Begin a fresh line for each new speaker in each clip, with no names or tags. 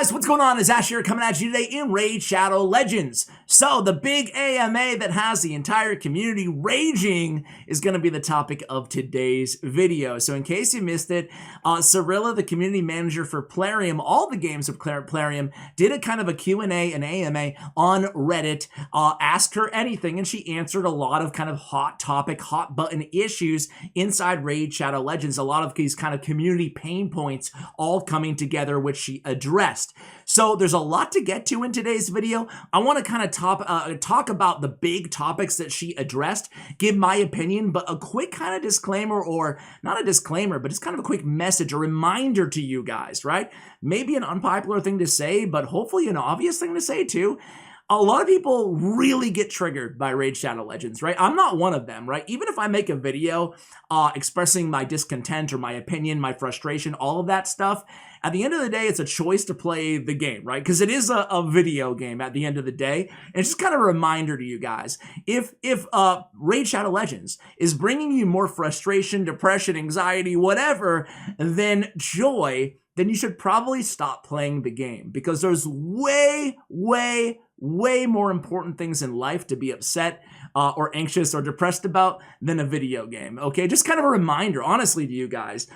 guys, what's going on? It's Ash here coming at you today in Raid Shadow Legends. So the big AMA that has the entire community raging is going to be the topic of today's video. So in case you missed it, Cirilla, the community manager for Plarium, all the games of Plarium, did a kind of a Q&A, an AMA on Reddit, asked her anything, and she answered a lot of kind of hot topic, hot button issues inside Raid Shadow Legends. A lot of these kind of community pain points all coming together, which she addressed. So there's a lot to get to in today's video. I want to kind of talk about the big topics that she addressed, give my opinion, but a quick kind of disclaimer, or not a disclaimer, but it's kind of a quick message, a reminder to you guys, right? Maybe an unpopular thing to say, but hopefully an obvious thing to say too. A lot of people really get triggered by Raid Shadow Legends, right? I'm not one of them, right? Even if I make a video expressing my discontent or my opinion, my frustration, all of that stuff, at the end of the day, it's a choice to play the game, right? Because it is a video game at the end of the day. And it's just kind of a reminder to you guys. If Raid Shadow Legends is bringing you more frustration, depression, anxiety, whatever, than joy, then you should probably stop playing the game, because there's way more important things in life to be upset or anxious or depressed about than a video game, okay? Just kind of a reminder, honestly, to you guys,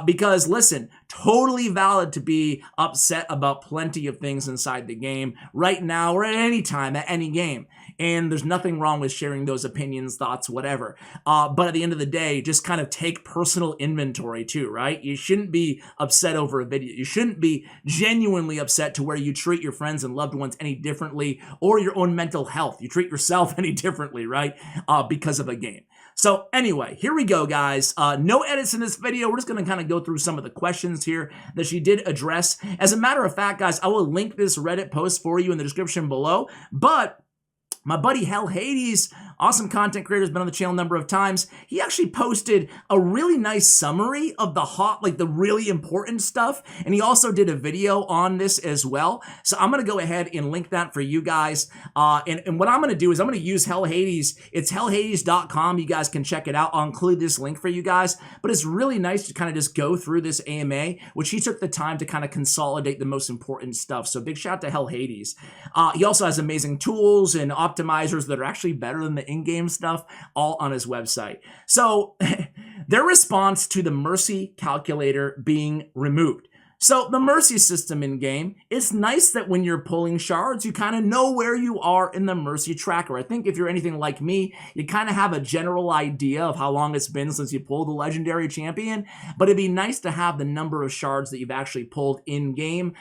because listen, totally valid to be upset about plenty of things inside the game right now or at any time, at any game. And there's nothing wrong with sharing those opinions, thoughts, whatever. But at the end of the day, just kind of take personal inventory too, right? You shouldn't be upset over a video. You shouldn't be genuinely upset to where you treat your friends and loved ones any differently, or your own mental health. You treat yourself any differently, right? Because of a game. So anyway, here we go, guys. No edits in this video. We're just going to kind of go through some of the questions here that she did address. As a matter of fact, guys, I will link this Reddit post for you in the description below. But my buddy Hell Hades, awesome content creator, has been on the channel a number of times. He actually posted a really nice summary of the the really important stuff. And he also did a video on this as well. So I'm going to go ahead and link that for you guys. And what I'm going to do is I'm going to use Hell Hades. It's hellhades.com. You guys can check it out. I'll include this link for you guys. But it's really nice to kind of just go through this AMA, which he took the time to kind of consolidate the most important stuff. So big shout out to Hell Hades. He also has amazing tools and optimizers that are actually better than the in-game stuff, all on his website. So their response to the mercy calculator being removed. So the mercy system in game, it's nice that when you're pulling shards, you kind of know where you are in the mercy tracker. I think if you're anything like me, you kind of have a general idea of how long it's been since you pulled the legendary champion, but it'd be nice to have the number of shards that you've actually pulled in game.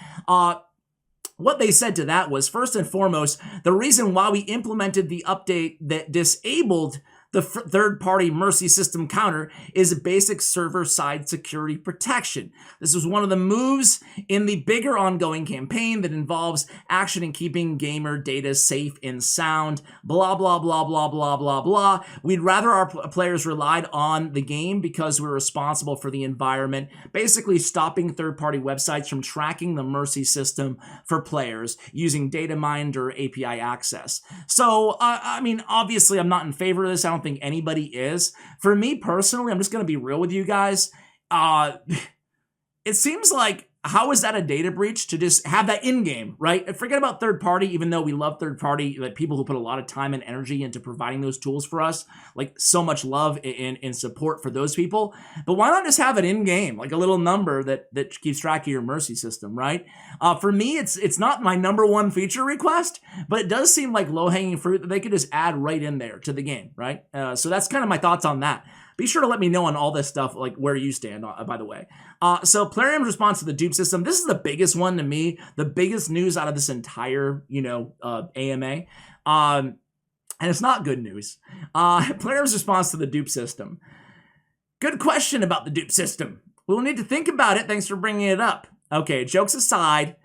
What they said to that was, first and foremost, the reason why we implemented the update that disabled the third-party mercy system counter is a basic server-side security protection. This was one of the moves in the bigger ongoing campaign that involves action in keeping gamer data safe and sound, blah, blah, blah, blah, blah, blah, blah. We'd rather our players relied on the game because we're responsible for the environment, basically stopping third-party websites from tracking the mercy system for players using data mined or API access. So, I mean, obviously, I'm not in favor of this. I don't think anybody is. For me personally, I'm just going to be real with you guys. It seems like, how is that a data breach to just have that in-game, right? And forget about third party, even though we love third party, like people who put a lot of time and energy into providing those tools for us, like so much love and support for those people. But why not just have it in-game, like a little number that keeps track of your mercy system, right? For me, it's not my number one feature request, but it does seem like low-hanging fruit that they could just add right in there to the game, right? So that's kind of my thoughts on that. Be sure to let me know on all this stuff, like where you stand, by the way. So Plarium's response to the dupe system, this is the biggest one to me, the biggest news out of this entire, AMA. And it's not good news. Plarium's response to the dupe system. Good question about the dupe system. We'll need to think about it. Thanks for bringing it up. Okay, jokes aside,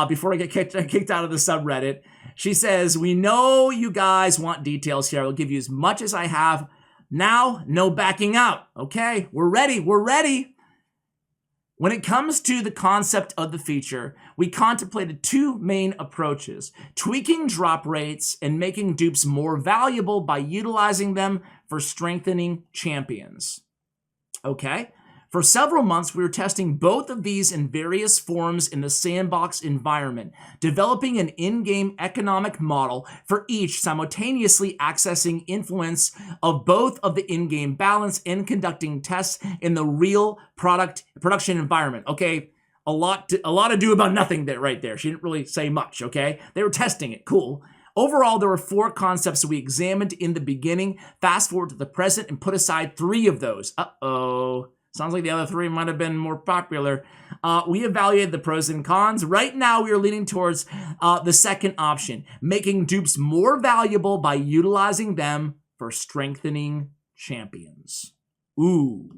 before I get kicked out of the subreddit, she says, we know you guys want details here. I will give you as much as I have. Now, no backing out. Okay, we're ready. We're ready. When it comes to the concept of the feature, we contemplated two main approaches: tweaking drop rates and making dupes more valuable by utilizing them for strengthening champions. Okay, For several months, we were testing both of these in various forms in the sandbox environment, developing an in-game economic model for each, simultaneously accessing influence of both of the in-game balance and conducting tests in the real production environment. Okay, a lot to do about nothing there right there. She didn't really say much, okay? They were testing it, cool. Overall, there were 4 concepts that we examined in the beginning. Fast forward to the present and put aside 3 of those. Uh-oh. Sounds like the other 3 might have been more popular. We evaluated the pros and cons. Right now, we are leaning towards the second option, making dupes more valuable by utilizing them for strengthening champions. Ooh.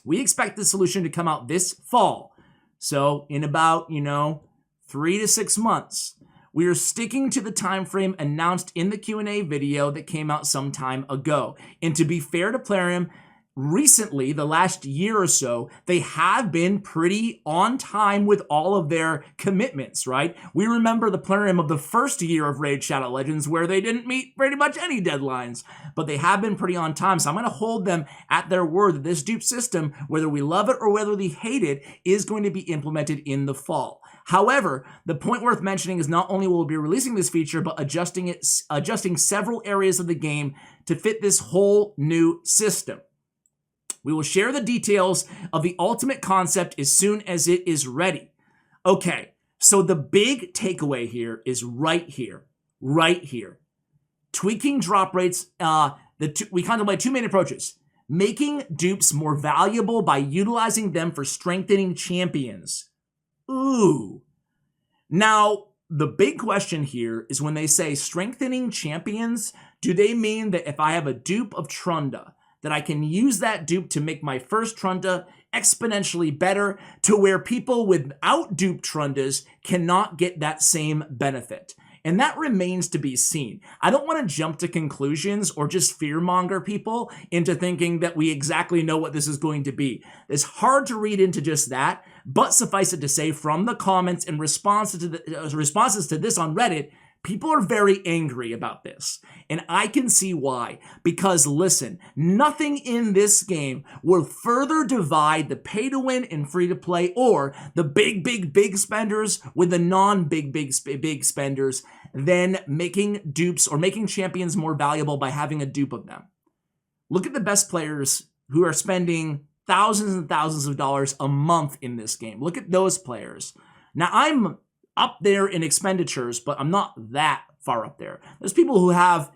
We expect the solution to come out this fall. So in about, 3 to 6 months. We are sticking to the time frame announced in the Q&A video that came out some time ago. And to be fair to Plarium, recently, the last year or so, they have been pretty on time with all of their commitments, right? We remember the Plarium of the first year of Raid Shadow Legends where they didn't meet pretty much any deadlines, but they have been pretty on time. So I'm going to hold them at their word that this dupe system, whether we love it or whether we hate it, is going to be implemented in the fall. However, the point worth mentioning is not only will we be releasing this feature, but adjusting several areas of the game to fit this whole new system. We will share the details of the ultimate concept as soon as it is ready. Okay, so the big takeaway here is right here. Tweaking drop rates, we contemplate 2 main approaches. Making dupes more valuable by utilizing them for strengthening champions. Ooh. Now, the big question here is when they say strengthening champions, do they mean that if I have a dupe of Trunda, that I can use that dupe to make my first Trunda exponentially better to where people without dupe Trundas cannot get that same benefit? And that remains to be seen. I don't want to jump to conclusions or just fearmonger people into thinking that we exactly know what this is going to be. It's hard to read into just that, but suffice it to say, from the comments and responses to this on Reddit, people are very angry about this, and I can see why. Because listen, nothing in this game will further divide the pay-to-win and free-to-play or the big spenders with the non-big spenders than making dupes or making champions more valuable by having a dupe of them. Look at the best players who are spending thousands and thousands of dollars a month in this game. Look at those players. Now, I'm up there in expenditures, but I'm not that far up there. There's people who have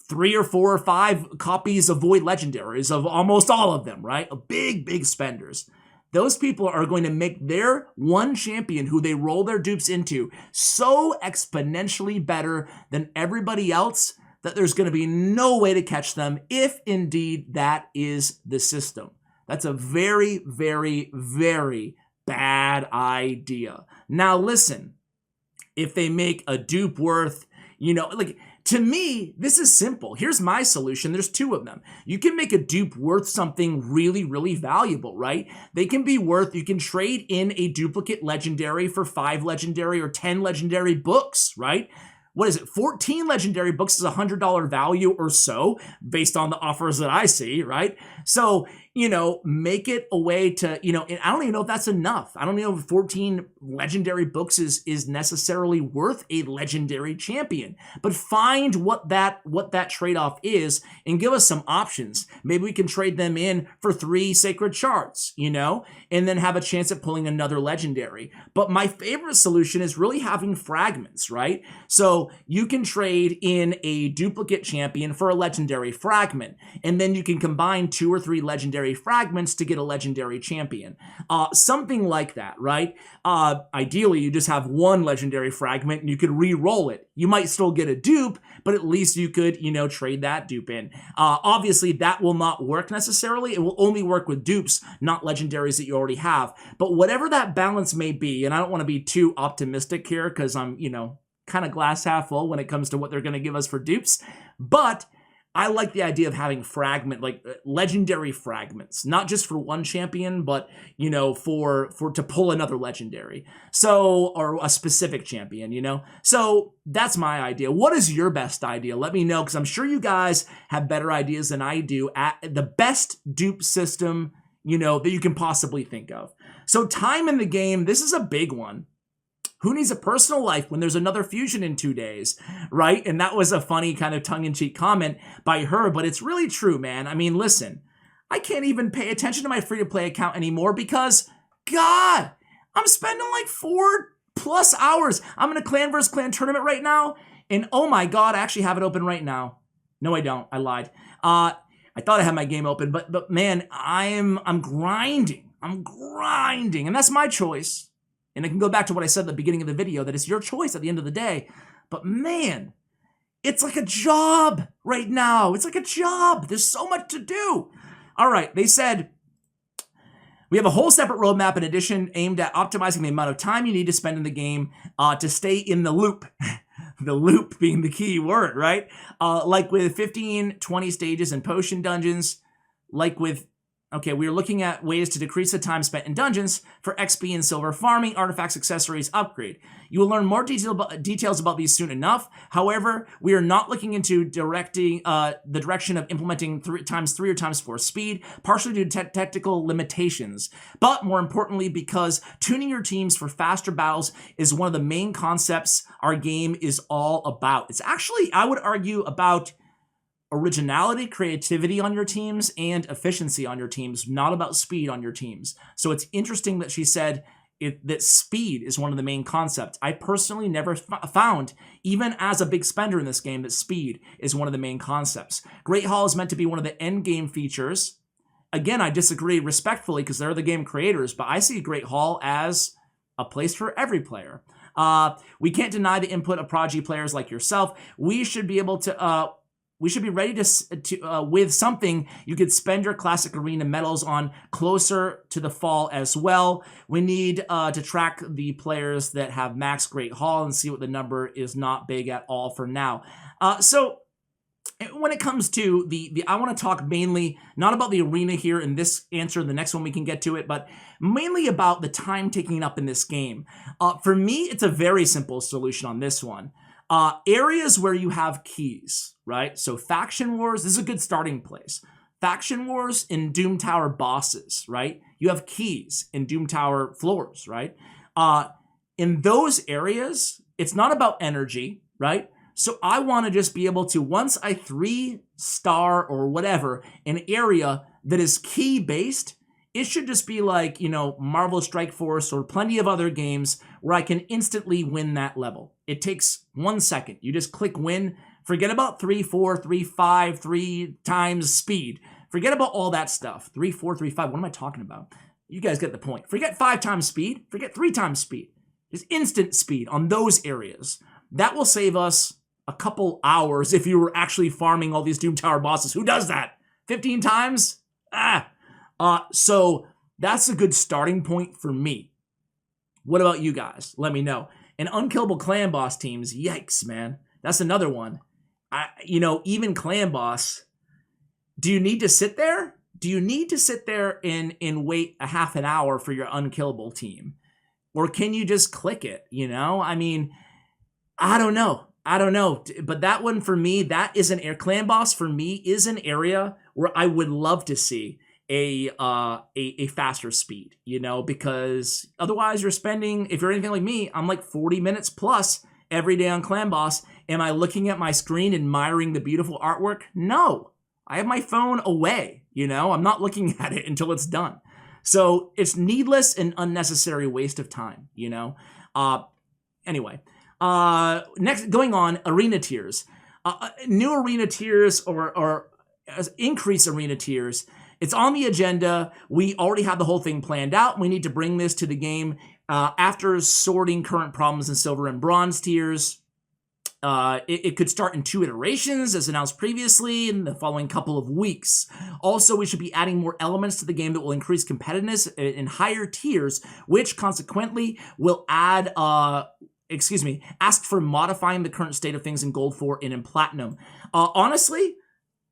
3 or 4 or 5 copies of Void Legendaries of almost all of them, right? Big spenders. Those people are going to make their one champion who they roll their dupes into so exponentially better than everybody else that there's going to be no way to catch them if indeed that is the system. That's a very bad idea. Now listen, if they make a dupe worth, to me, this is simple. Here's my solution. There's 2 of them. You can make a dupe worth something really valuable, right? They can be worth, you can trade in a duplicate legendary for 5 legendary or 10 legendary books, right? What is it? 14 legendary books is $100 value or so based on the offers that I see, right? So, make it a way to, and I don't even know if that's enough. I don't even know if 14 legendary books is necessarily worth a legendary champion, but find what that trade-off is and give us some options. Maybe we can trade them in for 3 sacred shards, and then have a chance at pulling another legendary. But my favorite solution is really having fragments, right? So you can trade in a duplicate champion for a legendary fragment, and then you can combine 2 or 3 legendary fragments to get a legendary champion. Something like that, right? Ideally, you just have 1 legendary fragment and you could re-roll it. You might still get a dupe, but at least you could, trade that dupe in. Obviously, that will not work necessarily. It will only work with dupes, not legendaries that you already have. But whatever that balance may be, and I don't want to be too optimistic here because I'm, kind of glass half full when it comes to what they're going to give us for dupes, but I like the idea of having legendary fragments, not just for 1 champion, but for to pull another legendary. So, or a specific champion, So that's my idea. What is your best idea? Let me know, because I'm sure you guys have better ideas than I do at the best dupe system that you can possibly think of. So time in the game, this is a big one. Who needs a personal life when there's another fusion in 2 days, right? And that was a funny kind of tongue-in-cheek comment by her, but it's really true, man. I mean, listen, I can't even pay attention to my free-to-play account anymore because, God, I'm spending like 4+ hours. I'm in a clan versus clan tournament right now, and oh my God, I actually have it open right now. No, I don't. I lied. I thought I had my game open, but man, I'm grinding. I'm grinding, and that's my choice. And I can go back to what I said at the beginning of the video, that it's your choice at the end of the day. But man, it's like a job right now. It's like a job. There's so much to do. All right, they said, we have a whole separate roadmap in addition aimed at optimizing the amount of time you need to spend in the game to stay in the loop. The loop being the key word, right? Like with 15, 20 stages and potion dungeons, we are looking at ways to decrease the time spent in dungeons for XP and silver farming, artifacts, accessories, upgrade. You will learn more details about these soon enough. However, we are not looking into directing the direction of implementing 3x3 or x4 speed, partially due to technical limitations. But more importantly, because tuning your teams for faster battles is one of the main concepts our game is all about. It's actually, I would argue, about originality, creativity on your teams, and efficiency on your teams, not about speed on your teams. So it's interesting that she said that speed is one of the main concepts. I personally never found, even as a big spender in this game, that speed is one of the main concepts. Great Hall is meant to be one of the end game features. Again, I disagree respectfully because they're the game creators, but I see Great Hall as a place for every player. We can't deny the input of Prodigy players like yourself. We should be able to we should be ready to with something you could spend your classic arena medals on closer to the fall as well. We need to track the players that have max Great Hall and see what the number is. Not big at all for now. So when it comes to I want to talk mainly not about the arena here in this answer, the next one we can get to it, but mainly about the time taken up in this game. For me, it's a very simple solution on this one. Areas where you have keys, right? So faction wars, this is a good starting place. Faction wars in Doom Tower bosses, right? You have keys in Doom Tower floors, right? In those areas, it's not about energy, right? So I want to just be able to, once I 3-star or whatever, an area that is key based, it should just be like, Marvel Strike Force or plenty of other games where I can instantly win that level. It takes 1 second. You just click win. Forget about 3, 4, 3, 5, 3 times speed. Forget about all that stuff. 3, 4, 3, 5. What am I talking about? You guys get the point. Forget 5 times speed. Forget 3 times speed. Just instant speed on those areas. That will save us a couple hours if you were actually farming all these Doom Tower bosses. Who does that? 15 times? So that's a good starting point for me. What about you guys? Let me know. And unkillable clan boss teams, yikes, man. That's another one. Even clan boss, do you need to sit there? Do you need to sit there and wait a half an hour for your unkillable team? Or can you just click it, I mean, I don't know. But that one for me, that is an clan boss for me is an area where I would love to see a faster speed, because otherwise you're spending, if you're anything like me, I'm like 40 minutes plus every day on Clan Boss. Am I looking at my screen admiring the beautiful artwork? No, I have my phone away, I'm not looking at it until it's done. So it's needless and unnecessary waste of time, Anyway, next, going on, arena tiers. New arena tiers or increase arena tiers. It's on the agenda. We already have the whole thing planned out. We need to bring this to the game after sorting current problems in silver and bronze tiers. It could start in 2 iterations, as announced previously, in the following couple of weeks. Also, we should be adding more elements to the game that will increase competitiveness in higher tiers, which consequently will ask for modifying the current state of things in Gold 4 and in Platinum. Honestly,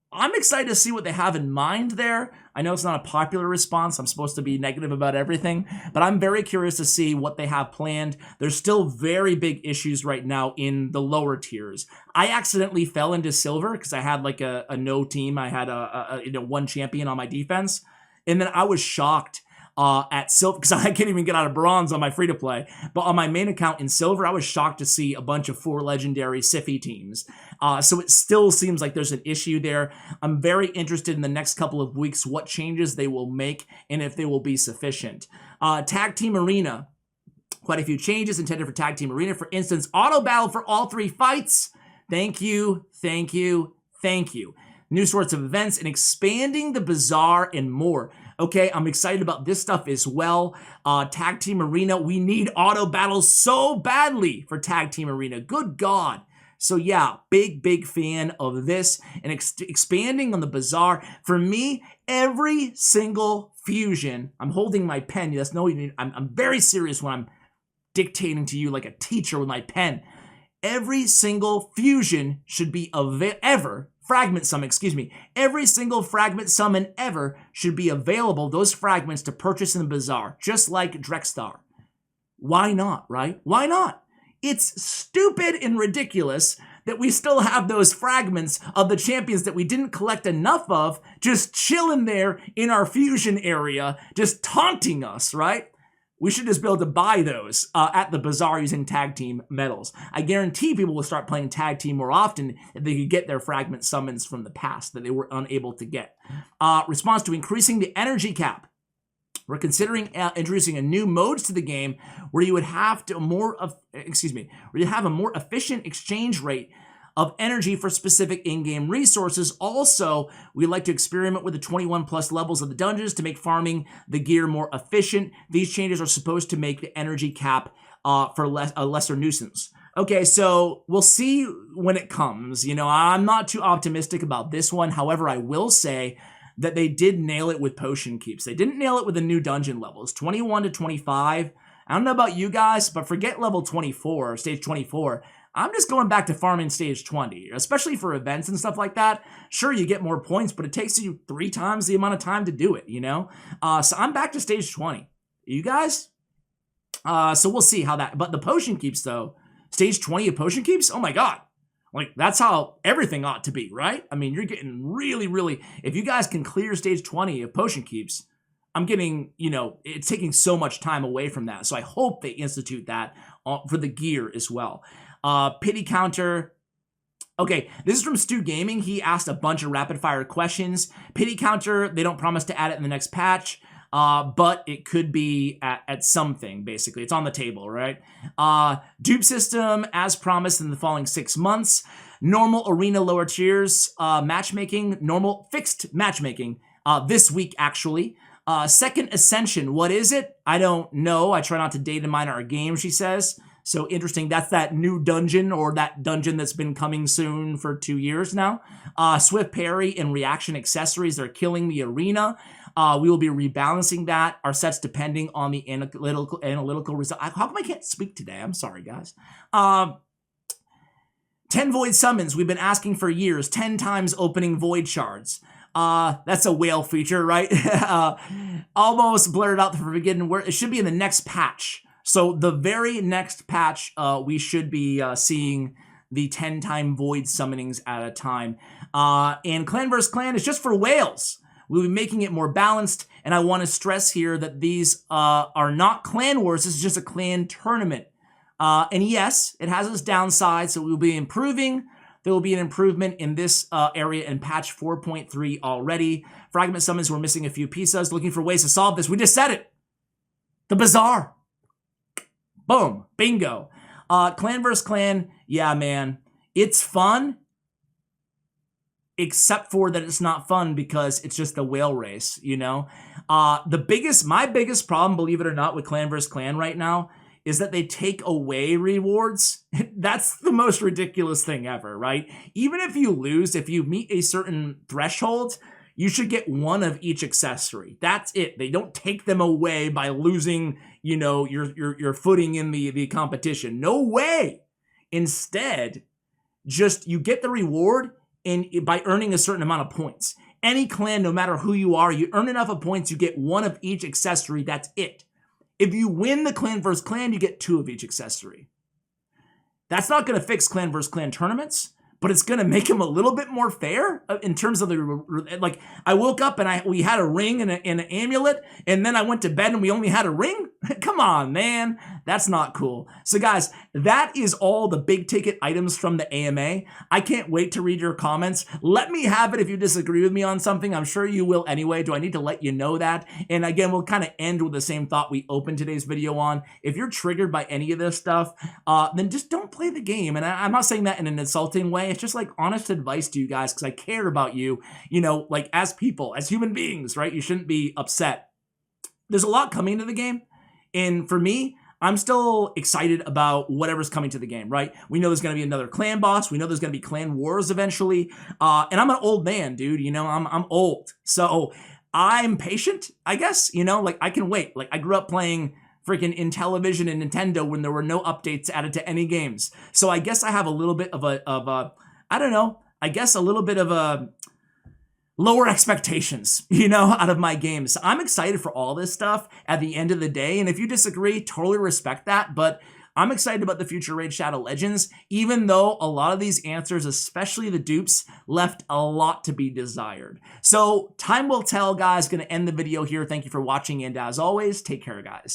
I'm excited to see what they have in mind there. I know it's not a popular response. I'm supposed to be negative about everything, but I'm very curious to see what they have planned. There's still very big issues right now in the lower tiers. I accidentally fell into silver because I had like a no team. I had a one champion on my defense, And then I was shocked at silver, because I can't even get out of bronze on my free-to-play, but on my main account in silver, I was shocked to see a bunch of 4 legendary Siphi teams. So it still seems like there's an issue there. I'm very interested in the next couple of weeks what changes they will make and if they will be sufficient. Tag Team Arena, quite a few changes intended for Tag Team Arena. For instance, auto battle for all 3 fights. Thank you, thank you, thank you. New sorts of events and expanding the bazaar and more. Okay, I'm excited about this stuff as well. Tag Team Arena, we need auto battles so badly for Tag Team Arena. Good God. So yeah, big fan of this and expanding on the bazaar. For me, every single fusion, I'm holding my pen. Yes, no, I'm very serious when I'm dictating to you like a teacher with my pen. Every single fusion should be fragment summon, excuse me. Every single fragment summon ever should be available, those fragments, to purchase in the bazaar, just like Drexstar. Why not, right? Why not? It's stupid and ridiculous that we still have those fragments of the champions that we didn't collect enough of just chilling there in our fusion area, just taunting us, right? We should just be able to buy those at the bazaar using tag team medals. I guarantee people will start playing tag team more often if they could get their fragment summons from the past that they were unable to get. Response to increasing the energy cap. We're considering introducing a new modes to the game where you would have a more efficient exchange rate of energy for specific in-game resources. Also, we like to experiment with the 21 plus levels of the dungeons to make farming the gear more efficient. These changes are supposed to make the energy cap for a lesser nuisance. Okay, so we'll see when it comes. You know, I'm not too optimistic about this one. However, I will say that they did nail it with potion keeps. They didn't nail it with the new dungeon levels, 21 to 25. I don't know about you guys, but forget level 24, stage 24. I'm just going back to farming stage 20, especially for events and stuff like that. Sure, you get more points, but it takes you 3 times the amount of time to do it, you know? So I'm back to stage 20. You guys? So we'll see how that, but the potion keeps though, stage 20 of potion keeps, oh my God. Like, that's how everything ought to be, right? I mean, you're getting really, if you guys can clear stage 20 of potion keeps, I'm getting, you know, it's taking so much time away from that. So I hope they institute that for the gear as well. Pity counter. Okay, this is from Stu Gaming. He asked a bunch of rapid fire questions. Pity counter, they don't promise to add it in the next patch, but it could be at something, basically. It's on the table, right? Dupe system, as promised in the following 6 months. Normal arena lower tiers, matchmaking, normal fixed matchmaking, this week actually. Second Ascension, what is it? I don't know. I try not to data mine our game, she says. So interesting. That's that new dungeon, or that dungeon that's been coming soon for 2 years now. Swift parry and reaction accessories. They're killing the arena. We will be rebalancing that. Our sets depending on the analytical result. How come I can't speak today? I'm sorry, guys. 10 void summons. We've been asking for years. 10 times opening void shards. That's a whale feature, right? Almost blurred out the forbidden word. It should be in the next patch. So the very next patch, we should be seeing the 10-time void summonings at a time. And Clan vs. Clan is just for whales. We'll be making it more balanced, and I want to stress here that these are not clan wars. This is just a clan tournament. And yes, it has its downside, so we'll be improving. There will be an improvement in this area in patch 4.3 already. Fragment summons, we're missing a few pieces. Looking for ways to solve this. We just said it. The bazaar. Boom. Bingo. Clan vs. Clan. Yeah, man. It's fun. Except for that it's not fun because it's just a whale race, you know? My biggest problem, believe it or not, with Clan vs. Clan right now is that they take away rewards. That's the most ridiculous thing ever, right? Even if you lose, if you meet a certain threshold, you should get one of each accessory. That's it. They don't take them away by losing, you know, your footing in the competition. No way. Instead, just you get the reward by earning a certain amount of points. Any clan, no matter who you are, you earn enough of points, you get one of each accessory. That's it. If you win the Clan vs. Clan, you get 2 of each accessory. That's not going to fix Clan vs. Clan tournaments, but it's going to make him a little bit more fair in terms of the, like, I woke up and we had a ring and an amulet, and then I went to bed and we only had a ring? Come on, man. That's not cool. So guys, that is all the big ticket items from the AMA. I can't wait to read your comments. Let me have it if you disagree with me on something. I'm sure you will anyway. Do I need to let you know that? And again, we'll kind of end with the same thought we opened today's video on. If you're triggered by any of this stuff, then just don't play the game. And I'm not saying that in an insulting way. It's just like honest advice to you guys because I care about you, you know, like as people, as human beings, right? You shouldn't be upset. There's a lot coming to the game. And for me, I'm still excited about whatever's coming to the game, right? We know there's going to be another clan boss. We know there's going to be clan wars eventually. And I'm an old man, dude. You know, I'm old. So I'm patient, I guess. You know, like I can wait. Like I grew up playing freaking Intellivision and Nintendo when there were no updates added to any games. So I guess I have a little bit of a I don't know, I guess a little bit of a lower expectations, you know, out of my games. So I'm excited for all this stuff at the end of the day. And if you disagree, totally respect that. But I'm excited about the future Raid Shadow Legends, even though a lot of these answers, especially the dupes, left a lot to be desired. So time will tell, guys. Going to end the video here. Thank you for watching. And as always, take care, guys.